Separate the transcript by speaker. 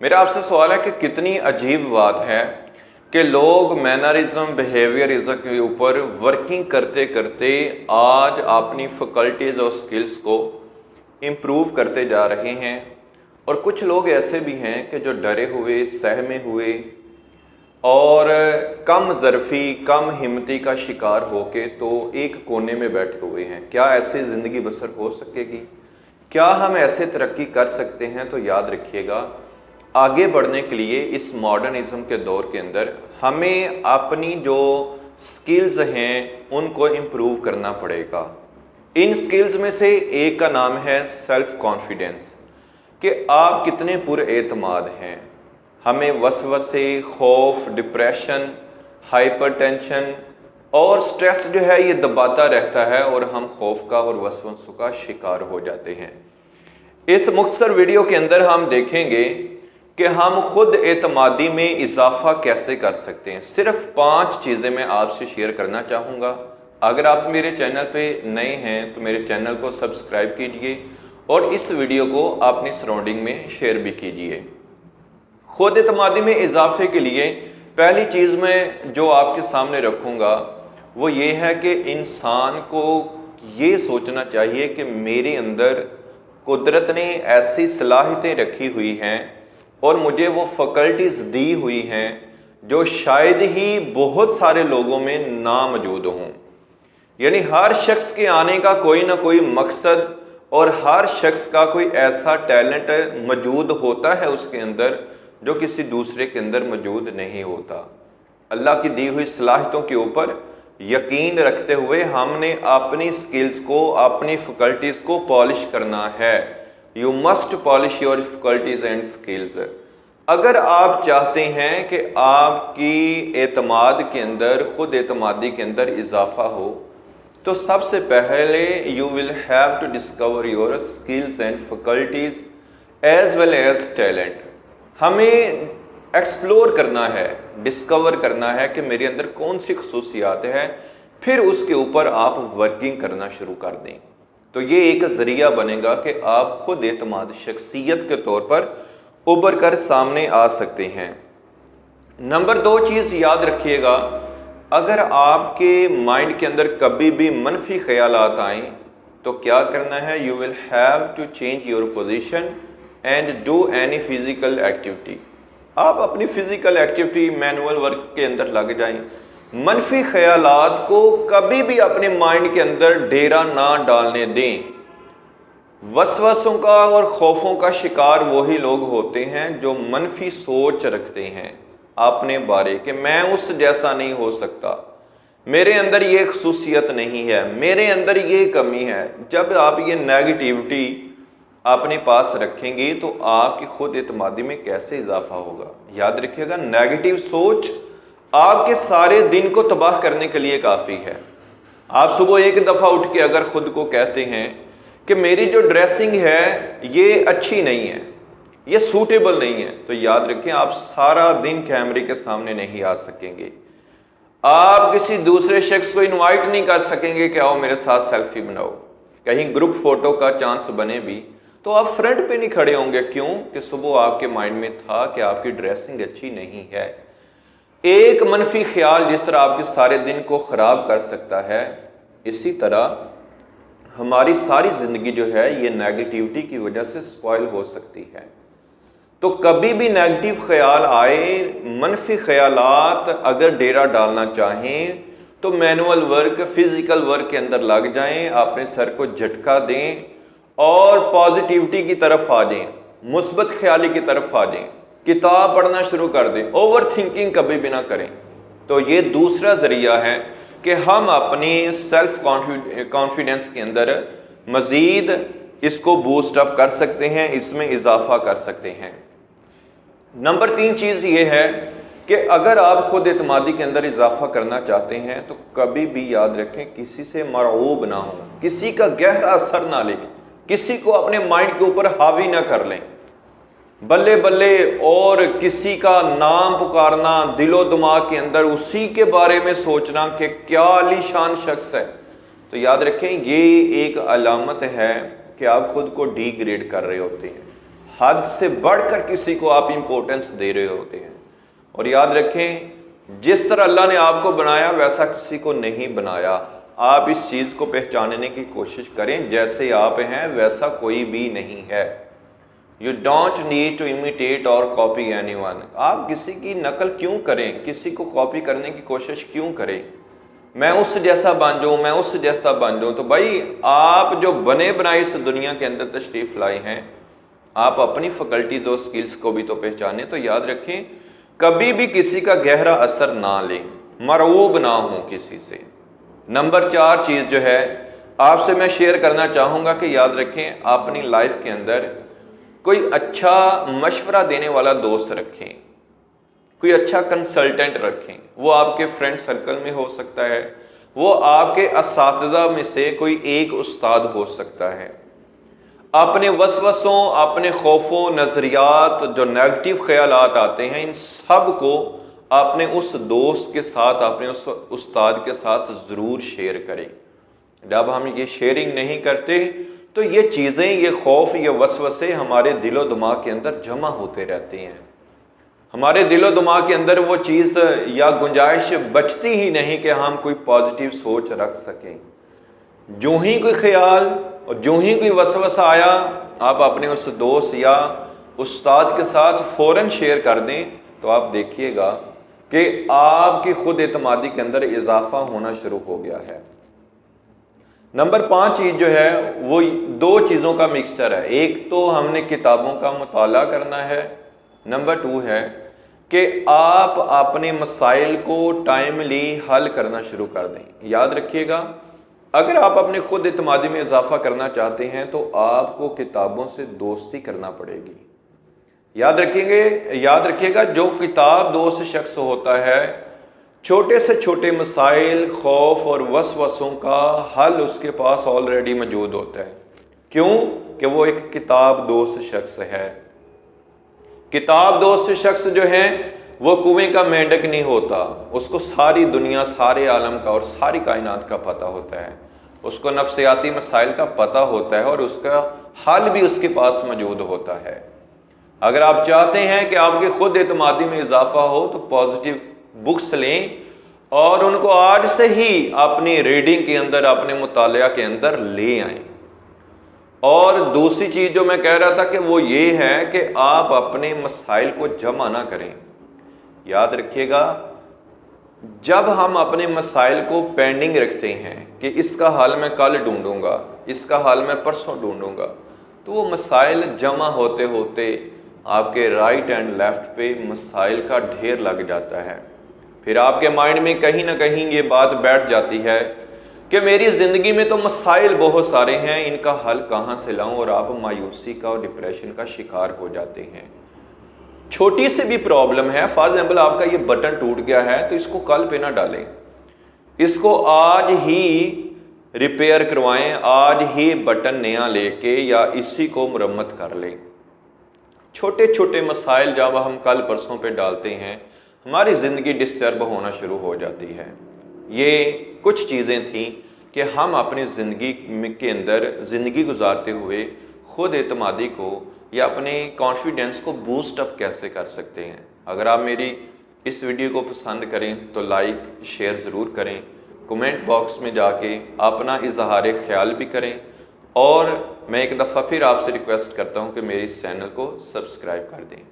Speaker 1: मेरा आपसे सवाल है कि कितनी अजीब बात है कि लोग मैनरिज्म बिहेवियरिज्म के ऊपर वर्किंग करते करते आज अपनी फैकल्टीज और स्किल्स को इम्प्रूव करते जा रहे हैं। और कुछ लोग ऐसे भी हैं कि जो डरे हुए, सहमे हुए और कम ज़रफ़ी, कम हिम्मती का शिकार होके तो एक कोने में बैठे हुए हैं। क्या ऐसे ज़िंदगी बसर हो सकेगी? क्या हम ऐसे तरक्की कर सकते हैं? तो याद रखिएगा, आगे बढ़ने के लिए इस मॉडर्निज़म के दौर के अंदर हमें अपनी जो स्किल्स हैं उनको इम्प्रूव करना पड़ेगा। इन स्किल्स में से एक का नाम है सेल्फ कॉन्फिडेंस, कि आप कितने पुरएतमाद हैं। हमें वसवसे, खौफ, डिप्रेशन, हाइपरटेंशन और स्ट्रेस जो है ये दबाता रहता है और हम खौफ का और वसवसों का शिकार हो जाते हैं। इस मुख्तसर वीडियो के अंदर हम देखेंगे कि हम खुद एतमादी में इजाफा कैसे कर सकते हैं। सिर्फ 5 चीज़ें मैं आपसे शेयर करना चाहूँगा। अगर आप मेरे चैनल पे नए हैं तो मेरे चैनल को सब्सक्राइब कीजिए और इस वीडियो को अपनी सराउंडिंग में शेयर भी कीजिए। खुद एतमादी में इजाफे के लिए पहली चीज़ मैं जो आपके सामने रखूँगा वो ये है कि इंसान को ये सोचना चाहिए कि मेरे अंदर कुदरत ने ऐसी सलाहियतें रखी हुई हैं और मुझे वो फैकल्टीज़ दी हुई हैं जो शायद ही बहुत सारे लोगों में ना मौजूद हों। यानी हर शख्स के आने का कोई ना कोई मकसद और हर शख्स का कोई ऐसा टैलेंट मौजूद होता है उसके अंदर जो किसी दूसरे के अंदर मौजूद नहीं होता। अल्लाह की दी हुई सलाहियतों के ऊपर यकीन रखते हुए हमने अपनी स्किल्स को, अपनी फैकल्टीज़ को पॉलिश करना है। You must polish your faculties and skills. अगर आप चाहते हैं कि आपकी एतमाद के अंदर, खुद एतमादी के अंदर इजाफा हो, तो सबसे पहले you will have to discover your skills and faculties as well as talent. हमें एक्सप्लोर करना है, डिस्कवर करना है कि मेरे अंदर कौन सी खसूसियात है, फिर उसके ऊपर आप वर्किंग करना शुरू कर दें। तो ये एक ज़रिया बनेगा कि आप खुद एतमाद शख्सियत के तौर पर उभर कर सामने आ सकते हैं। नंबर 2 चीज़ याद रखिएगा, अगर आपके माइंड के अंदर कभी भी मनफी ख्यालात आएँ तो क्या करना है, you will have to change your position and do any physical activity. आप अपनी फ़िज़िकल एक्टिविटी, मैनुअल वर्क के अंदर लग जाएं। मनफी ख्यालात को कभी भी अपने माइंड के अंदर डेरा ना डालने दें। वसवसों का और खौफों का शिकार वही लोग होते हैं जो मनफी सोच रखते हैं अपने बारे कि मैं उस जैसा नहीं हो सकता, मेरे अंदर ये खसूसियत नहीं है, मेरे अंदर ये कमी है। जब आप ये नेगेटिविटी अपने पास रखेंगे तो आपकी खुद एतमादी में कैसे इजाफा होगा। याद रखिएगा, नेगेटिव सोच आपके सारे दिन को तबाह करने के लिए काफ़ी है। आप सुबह एक दफ़ा उठ के अगर ख़ुद को कहते हैं कि मेरी जो ड्रेसिंग है ये अच्छी नहीं है, ये सूटेबल नहीं है, तो याद रखें आप सारा दिन कैमरे के सामने नहीं आ सकेंगे। आप किसी दूसरे शख्स को इनवाइट नहीं कर सकेंगे कि आओ मेरे साथ सेल्फी बनाओ। कहीं ग्रुप फ़ोटो का चांस बने भी तो आप फ्रंट पे नहीं खड़े होंगे। क्यों? कि सुबह आपके माइंड में था कि आपकी ड्रेसिंग अच्छी नहीं है। एक मनफी ख्याल जिस तरह आपके सारे दिन को ख़राब कर सकता है, इसी तरह हमारी सारी ज़िंदगी जो है ये नेगेटिविटी की वजह से स्पॉइल हो सकती है। तो कभी भी नेगेटिव ख्याल आए, मनफी ख्यालात अगर डेरा डालना चाहें तो मैनुअल वर्क, फिज़िकल वर्क के अंदर लग जाएं, अपने सर को झटका दें और पॉजिटिविटी की तरफ आ जाएं, मुस्बत ख्याली की तरफ आ जाएं, किताब पढ़ना शुरू कर दें, ओवर थिंकिंग कभी भी ना करें। तो ये दूसरा ज़रिया है कि हम अपनी सेल्फ कॉन्फिडेंस के अंदर मज़ीद इसको बूस्ट अप कर सकते हैं, इसमें इजाफा कर सकते हैं। नंबर 3 चीज़ ये है कि अगर आप खुद एतमादी के अंदर इजाफा करना चाहते हैं तो कभी भी याद रखें, किसी से मरऊब ना हो, किसी का गहरा असर ना लें, किसी को अपने माइंड के ऊपर हावी ना कर लें। बल्ले बल्ले और किसी का नाम पुकारना, दिलो दिमाग के अंदर उसी के बारे में सोचना कि क्या आलीशान शख्स है, तो याद रखें ये एक अलामत है कि आप खुद को डिग्रेड कर रहे होते हैं। حد سے بڑھ کر کسی کو آپ امپورٹنس دے رہے ہوتے ہیں. اور یاد رکھیں جس طرح اللہ نے آپ کو بنایا ویسا کسی کو نہیں بنایا. آپ اس چیز کو پہچاننے کی کوشش کریں جیسے آپ ہیں ویسا کوئی بھی نہیں ہے. You don't need to imitate or copy anyone. آپ کسی کی نقل کیوں کریں, کسی کو کاپی کرنے کی کوشش کیوں کریں, میں اس جیسا بن جاؤں, میں اس جیسا بن جاؤں. تو بھائی آپ جو بنے بنائے اس دنیا کے اندر تشریف لائے ہیں, آپ اپنی فیکلٹیز اور سکلز کو بھی تو پہچانیں. تو یاد رکھیں کبھی بھی کسی کا گہرا اثر نہ لیں, مرعوب نہ ہوں کسی سے. نمبر 4 چیز جو ہے آپ سے میں شیئر کرنا چاہوں گا کہ یاد رکھیں اپنی لائف کے اندر کوئی اچھا مشورہ دینے والا دوست رکھیں, کوئی اچھا کنسلٹنٹ رکھیں. وہ آپ کے فرینڈ سرکل میں ہو سکتا ہے, وہ آپ کے اساتذہ میں سے کوئی ایک استاد ہو سکتا ہے. اپنے وسوسوں, اپنے خوفوں, نظریات, جو نیگیٹو خیالات آتے ہیں, ان سب کو اپنے اس دوست کے ساتھ, اپنے اس استاد کے ساتھ ضرور شیئر کریں. جب ہم یہ شیئرنگ نہیں کرتے تو یہ چیزیں, یہ خوف, یہ وسوسے ہمارے دل و دماغ کے اندر جمع ہوتے رہتے ہیں. ہمارے دل و دماغ کے اندر وہ چیز یا گنجائش بچتی ہی نہیں کہ ہم کوئی پازیٹیو سوچ رکھ سکیں. جو ہی کوئی خیال اور جو ہی کوئی وسوسہ آیا, آپ اپنے اس دوست یا استاد کے ساتھ فوراً شیئر کر دیں تو آپ دیکھیے گا کہ آپ کی خود اعتمادی کے اندر اضافہ ہونا شروع ہو گیا ہے. نمبر 5 چیز جو ہے وہ 2 چیزوں کا مکسچر ہے. ایک تو ہم نے کتابوں کا مطالعہ کرنا ہے, نمبر 2 ہے کہ آپ اپنے مسائل کو ٹائملی حل کرنا شروع کر دیں. یاد رکھیے گا اگر آپ اپنے خود اعتمادی میں اضافہ کرنا چاہتے ہیں تو آپ کو کتابوں سے دوستی کرنا پڑے گی. یاد رکھیے گا جو کتاب دوست شخص ہوتا ہے, چھوٹے سے چھوٹے مسائل, خوف اور وسوسوں کا حل اس کے پاس آلریڈی موجود ہوتا ہے. کیوں کہ وہ ایک کتاب دوست شخص ہے. کتاب دوست شخص جو ہے وہ کنویں کا مینڈک نہیں ہوتا, اس کو ساری دنیا, سارے عالم کا اور ساری کائنات کا پتہ ہوتا ہے. اس کو نفسیاتی مسائل کا پتہ ہوتا ہے اور اس کا حل بھی اس کے پاس موجود ہوتا ہے. اگر آپ چاہتے ہیں کہ آپ کے خود اعتمادی میں اضافہ ہو تو پازیٹیو بکس لیں اور ان کو آج سے ہی اپنی ریڈنگ کے اندر, اپنے مطالعہ کے اندر لے آئیں. اور دوسری چیز جو میں کہہ رہا تھا کہ وہ یہ ہے کہ آپ اپنے مسائل کو جمع نہ کریں. یاد رکھیے گا جب ہم اپنے مسائل کو پینڈنگ رکھتے ہیں کہ اس کا حل میں کل ڈھونڈوں گا, اس کا حل میں پرسوں ڈھونڈوں گا, تو وہ مسائل جمع ہوتے ہوتے آپ کے رائٹ اینڈ لیفٹ پہ مسائل کا ڈھیر لگ جاتا ہے. پھر آپ کے مائنڈ میں کہیں نہ کہیں یہ بات بیٹھ جاتی ہے کہ میری زندگی میں تو مسائل بہت سارے ہیں, ان کا حل کہاں سے لاؤں, اور آپ مایوسی کا اور ڈپریشن کا شکار ہو جاتے ہیں. چھوٹی سی بھی پرابلم ہے, فار ایگزامپل آپ کا یہ بٹن ٹوٹ گیا ہے تو اس کو کل پہ نہ ڈالیں, اس کو آج ہی ریپیئر کروائیں, آج ہی بٹن نیا لے کے یا اسی کو مرمت کر لیں. چھوٹے چھوٹے مسائل جب ہم کل پرسوں پہ ڈالتے ہیں ہماری زندگی ڈسٹرب ہونا شروع ہو جاتی ہے. یہ کچھ چیزیں تھیں کہ ہم اپنی زندگی کے اندر زندگی گزارتے ہوئے خود اعتمادی کو یا اپنے کانفیڈنس کو بوسٹ اپ کیسے کر سکتے ہیں. اگر آپ میری اس ویڈیو کو پسند کریں تو لائک شیئر ضرور کریں, کمنٹ باکس میں جا کے اپنا اظہار خیال بھی کریں, اور میں ایک دفعہ پھر آپ سے ریکویسٹ کرتا ہوں کہ میری اس چینل کو سبسکرائب کر دیں.